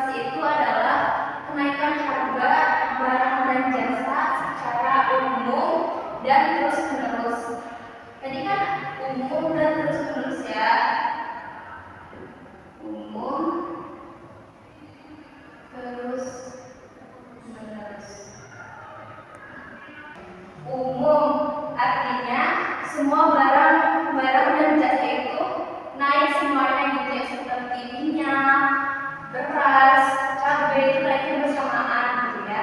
inflasi itu adalah kenaikan harga barang dan jasa secara umum dan terus-menerus. Tadi kan umum dan terus-menerus ya. Umum terus-menerus. Umum artinya semua barang dan jasa itu naik semuanya gitu ya, seperti minyak, beras, cabai itu naiknya bersamaan gitu ya.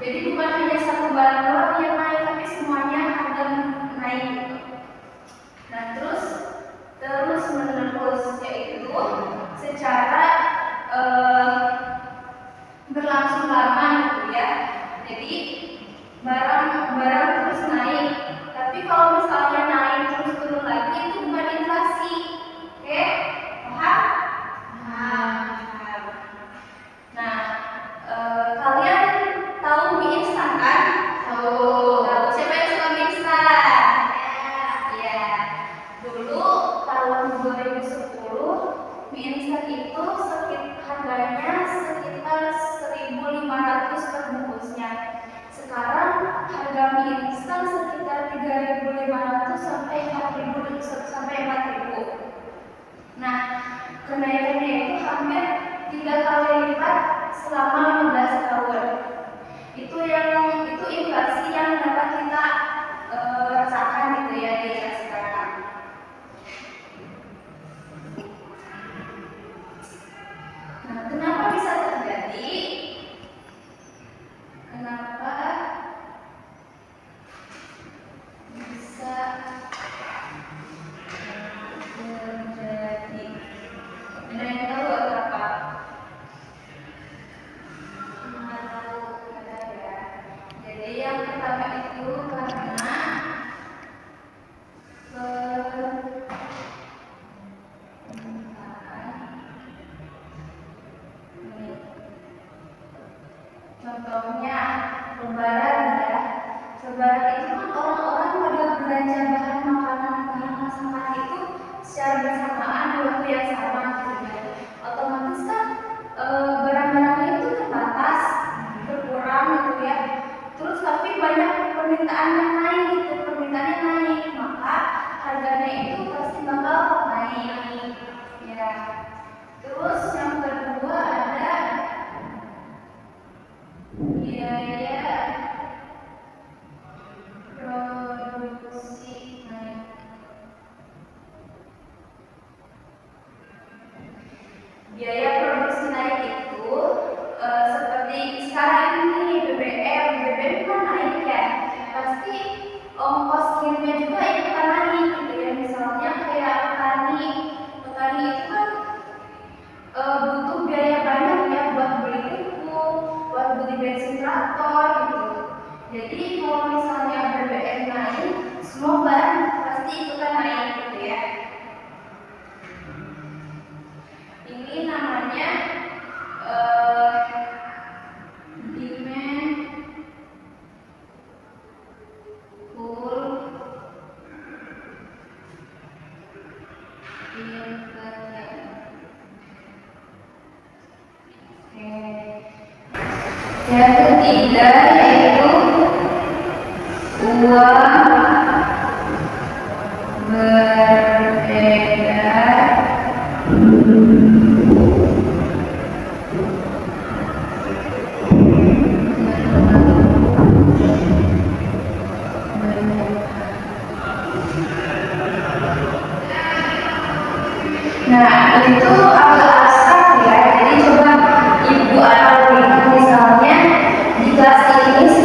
Jadi bukan hanya satu barang doang yang naik, tapi semuanya harga naik gitu. Nah terus menerus, yaitu secara berlangsung lama gitu ya. Jadi barang terus naik, tapi kalau misalnya naik terus turun lagi itu bukan inflasi. Oke, paham? Nah, kalian tahu mie instan kan? Tahu. Siapa yang suka mie instan? Ya. Dulu tahun 2010 mie instan itu harganya sekitar 1.500 per bungkusnya. Sekarang harga mie instan sekitar 3.500 sampai 4.000. Nah, kenaikannya itu hampir 3 kali lipat selama 15 tahun. Itu inflasi yang dapat kita rasakan gitu ya di era sekarang. Nah, kenapa bisa terjadi? Kenapa bisa terjadi? Ada yang tahu apa? Nggak tahu, ada ya. Jadi yang pertama itu karena contohnya lebaran ya. Lebaran itu kan orang-orang pada belanja bahan masakan itu secara bersamaan di waktu yang sama gitu ya. Otomatis kan barang-barangnya itu terbatas, berkurang gitu ya. Terus tapi banyak permintaannya naik, maka harganya itu pasti bakal naik ya. Terus yang kedua ada biaya produksi naik. Biaya produksi naik itu seperti sekarang ini BBM kan naik ya, pasti ongkos kirimnya juga ikutan naik gitu ya. Misalnya kayak petani itu kan butuh biaya banyak ya buat beli pupuk, buat beli bensin traktor gitu. Jadi kalau misalnya BBM naik, semua barang pasti ikutan naik gitu ya. Ini namanya demand pull inflation. Yang ketiga yaitu uang beredar. Nah, itu agak abstrak ya. Jadi coba Ibu atau Ibu misalnya di kelas ini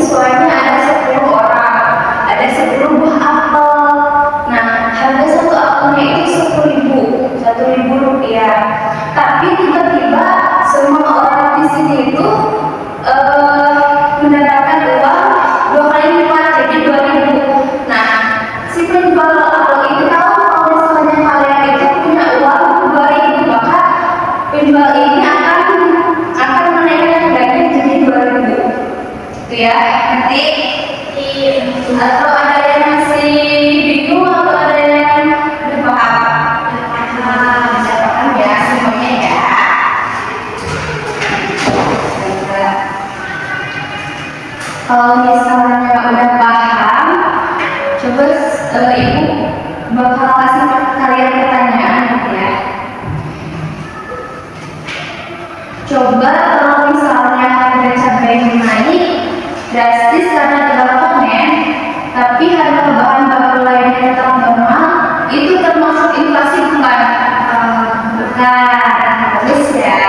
Kalau misalnya udah paham, coba ibu bakal kasih kalian pertanyaan gitu ya. Coba kalau misalnya harga cabai naik drastis karena tinggal komen, tapi harga bahan baku lainnya tetap normal, itu termasuk inflasi bukan? Bukan. Bagus ya.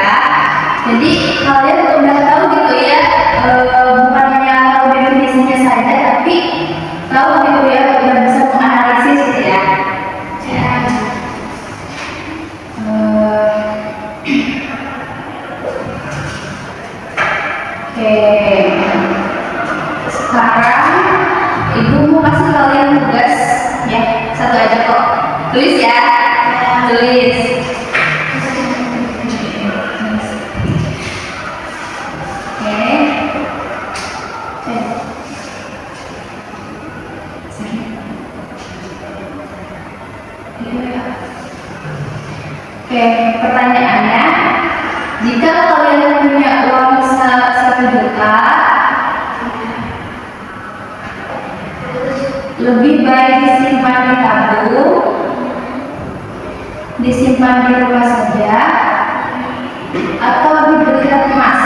Jadi kalian udah tahu gitu ya, bukan hanya tahu definisinya saja, tapi tahu gitu ya, udah bisa menganalisis gitu ya. Oke, sekarang ibu mau kasih kalian tugas ya, satu aja kok. Tulis ya, tulis. Oke, pertanyaannya, jika kalian punya uang 1 juta, lebih baik disimpan di tabung, disimpan di rumah saja, atau dibelikan emas?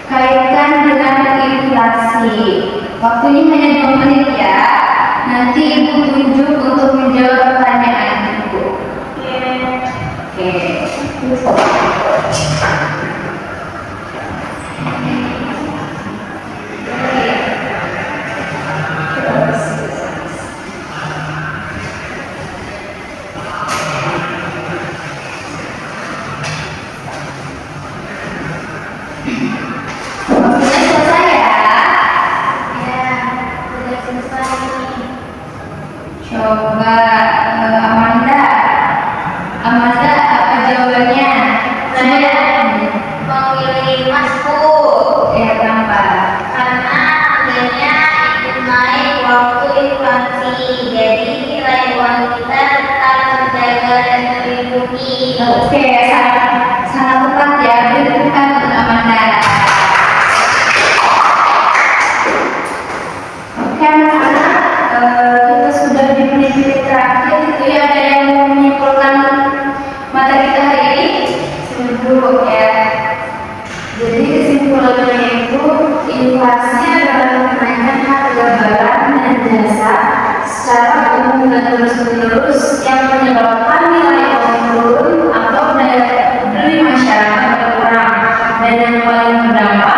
Kaitkan dengan inflasi. Waktunya hanya 2 menit ya. Nanti ibu tunjuk untuk menjawab pertanyaan ibu. Oke. Coba Amanda, apa jawabannya? Saya memilih emas, Bu. Ya, kenapa? Karena harganya ikut naik waktu inflasi, jadi nilai uang kita tetap terjaga dan terlindungi. Oke, sangat tepat ya. Beri tepukan untuk Amanda. Oke, anak-anak, kita sudah di menit-menit terakhir gitu ya. Ada yang mau menyimpulkan materi kita hari ini? Dulu ya. Jadi kesimpulannya itu, inflasi adalah kenaikan harga barang dan jasa secara umum dan terus-menerus yang menyebabkan nilai uang turun atau daya beli masyarakat berkurang, dan yang paling berdampak